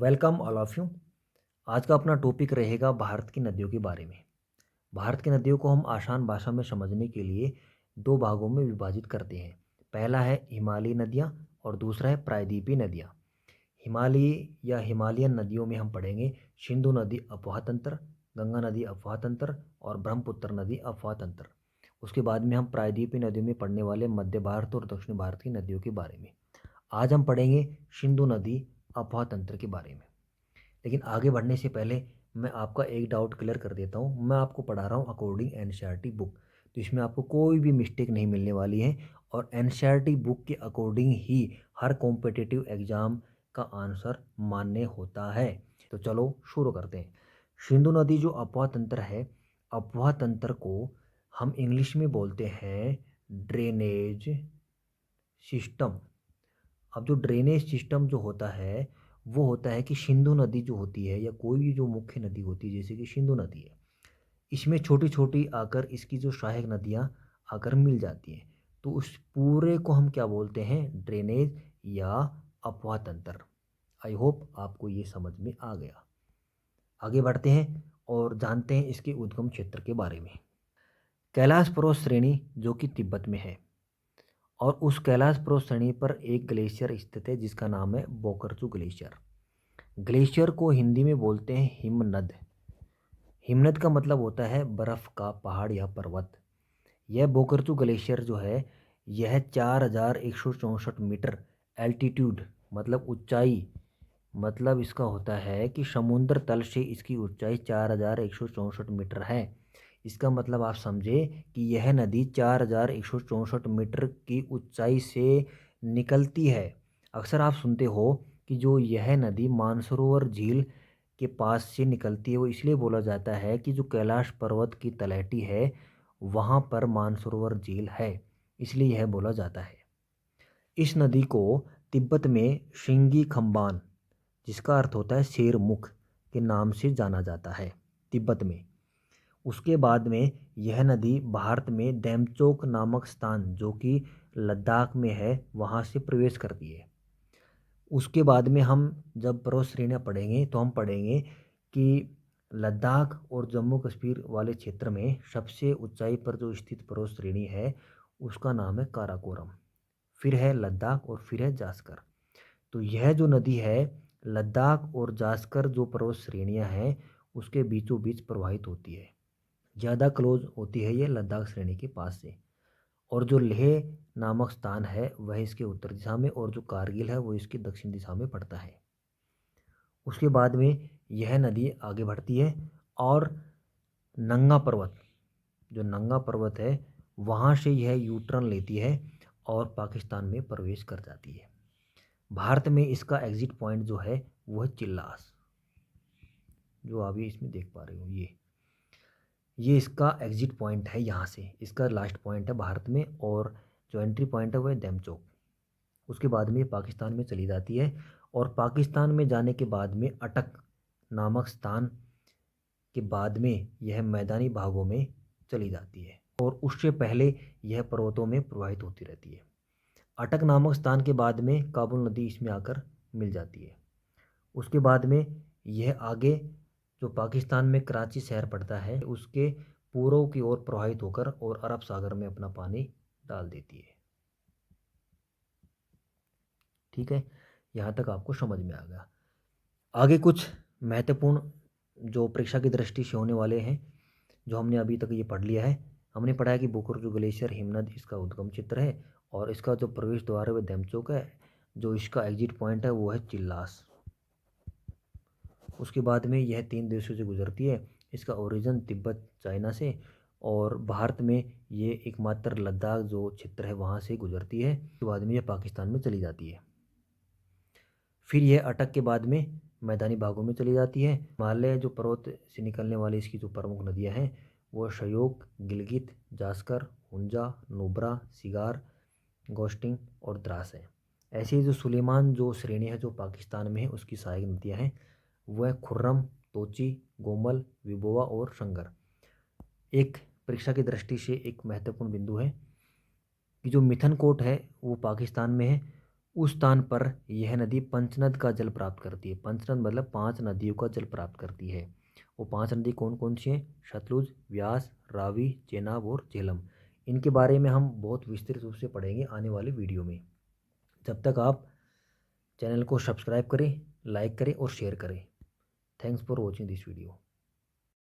Welcome all of you. आज का अपना टॉपिक रहेगा भारत की नदियों के बारे में। भारत की नदियों को हम आसान भाषा में समझने के लिए दो भागों में विभाजित करते हैं। पहला है हिमालयी नदियाँ और दूसरा है प्रायद्वीपीय नदियाँ। हिमालयी या हिमालयन नदियों में हम पढ़ेंगे सिंधु नदी अपवाह तंत्र, गंगा नदी अपवाह तंत्र और ब्रह्मपुत्र नदी अपवाह तंत्र। उसके बाद में हम प्रायद्वीपीय नदियों में पढ़ने वाले मध्य भारत और दक्षिण भारत की नदियों के बारे में। आज हम पढ़ेंगे सिंधु नदी अपवाह तंत्र के बारे में। लेकिन आगे बढ़ने से पहले मैं आपका एक डाउट क्लियर कर देता हूँ। मैं आपको पढ़ा रहा हूँ अकॉर्डिंग एनसीईआरटी बुक, तो इसमें आपको कोई भी मिस्टेक नहीं मिलने वाली है और एनसीईआरटी बुक के अकॉर्डिंग ही हर कॉम्पिटिटिव एग्जाम का आंसर मान्य होता है। तो चलो शुरू करते हैं। सिंधु नदी जो अपवाह तंत्र है, अपवाह तंत्र को हम इंग्लिश में बोलते हैं ड्रेनेज सिस्टम। अब जो ड्रेनेज सिस्टम जो होता है वो होता है कि सिंधु नदी जो होती है या कोई भी जो मुख्य नदी होती है जैसे कि सिंधु नदी है, इसमें छोटी छोटी आकर इसकी जो सहायक नदियाँ आकर मिल जाती हैं, तो उस पूरे को हम क्या बोलते हैं, ड्रेनेज या अपवाह तंत्र। आई होप आपको ये समझ में आ गया। आगे बढ़ते हैं और जानते हैं इसके उद्गम क्षेत्र के बारे में। कैलाश पर्वत श्रेणी जो कि तिब्बत में है और उस कैलाश पर्वत श्रेणी पर एक ग्लेशियर स्थित है जिसका नाम है बोकरचू ग्लेशियर। ग्लेशियर को हिंदी में बोलते हैं हिमनद। हिमनद का मतलब होता है बर्फ का पहाड़ या पर्वत। यह बोकरचू ग्लेशियर जो है यह 4164 मीटर मतलब ऊंचाई, मतलब इसका होता है कि समुद्र तल से इसकी ऊंचाई 4164 मीटर है। इसका मतलब आप समझे कि यह नदी 4164 मीटर की ऊंचाई से निकलती है। अक्सर आप सुनते हो कि जो यह नदी मानसरोवर झील के पास से निकलती है, वो इसलिए बोला जाता है कि जो कैलाश पर्वत की तलहटी है वहाँ पर मानसरोवर झील है, इसलिए यह बोला जाता है। इस नदी को तिब्बत में शिंगी खम्बान, जिसका अर्थ होता है शेर मुख, के नाम से जाना जाता है तिब्बत में। उसके बाद में यह नदी भारत में डेमचोक नामक स्थान जो कि लद्दाख में है वहाँ से प्रवेश करती है। उसके बाद में हम जब पर्वत श्रेणियाँ पढ़ेंगे तो हम पढ़ेंगे कि लद्दाख और जम्मू कश्मीर वाले क्षेत्र में सबसे ऊंचाई पर जो स्थित पर्वत श्रेणी है उसका नाम है काराकोरम, फिर है लद्दाख और फिर है जास्कर। तो यह जो नदी है लद्दाख और जास्कर जो पर्वत श्रेणियाँ हैं उसके बीचों बीच प्रवाहित होती है। ज़्यादा क्लोज होती है ये लद्दाख श्रेणी के पास से। और जो लेह नामक स्थान है वह इसके उत्तर दिशा में और जो कारगिल है वो इसकी दक्षिण दिशा में पड़ता है। उसके बाद में यह नदी आगे बढ़ती है और नंगा पर्वत, जो नंगा पर्वत है वहाँ से यह यू टर्न लेती है और पाकिस्तान में प्रवेश कर जाती है। भारत में इसका एग्जिट पॉइंट जो है वो है चिल्लास, जो अभी इसमें देख पा रहे हो ये इसका एग्जिट पॉइंट है। यहाँ से इसका लास्ट पॉइंट है भारत में और जो एंट्री पॉइंट है वो है डेमचोक। उसके बाद में ये पाकिस्तान में चली जाती है और पाकिस्तान में जाने के बाद में अटक नामक स्थान के बाद में यह मैदानी भागों में चली जाती है और उससे पहले यह पर्वतों में प्रवाहित होती रहती है। अटक नामक स्थान के बाद में काबुल नदी इसमें आकर मिल जाती है। उसके बाद में यह आगे जो पाकिस्तान में कराची शहर पड़ता है उसके पूर्व की ओर प्रवाहित होकर और अरब सागर में अपना पानी डाल देती है। ठीक है, यहाँ तक आपको समझ में आ गया। आगे कुछ महत्वपूर्ण जो परीक्षा की दृष्टि से होने वाले हैं जो हमने अभी तक ये पढ़ लिया है। हमने पढ़ा है कि बोकुरजू ग्लेशियर हिमनद इसका उद्गम क्षेत्र है और इसका जो प्रवेश द्वार है वह डेमचोक है, जो इसका एग्जिट पॉइंट है वो है चिल्लास। उसके बाद में यह 3 देशों से गुजरती है, इसका ओरिजिन तिब्बत चाइना से और भारत में ये एकमात्र लद्दाख जो क्षेत्र है वहाँ से गुजरती है। उसके बाद में यह पाकिस्तान में चली जाती है। फिर यह अटक के बाद में मैदानी भागों में चली जाती है। हिमालय जो पर्वत से निकलने वाली इसकी जो प्रमुख नदियाँ हैं वो श्योक, गिलगित, जास्कर, हुंजा, नुब्रा, सिगार, गोस्टिंग और द्रास है। ऐसे ही जो सुलेमान जो श्रेणी है जो पाकिस्तान में है उसकी सहायक नदियाँ हैं वो है खुर्रम, तोची, गोमल, विबोवा और संगर। एक परीक्षा की दृष्टि से एक महत्वपूर्ण बिंदु है कि जो मिथनकोट है वो पाकिस्तान में है उस स्थान पर यह नदी पंचनद का जल प्राप्त करती है। पंचनद मतलब 5 नदियों का जल प्राप्त करती है। वो 5 नदी कौन कौन सी हैं? सतलुज, व्यास, रावी, चेनाब और झेलम। इनके बारे में हम बहुत विस्तृत रूप से पढ़ेंगे आने वाली वीडियो में। जब तक आप चैनल को सब्सक्राइब करें, लाइक करें और शेयर करें। Thanks for watching this video.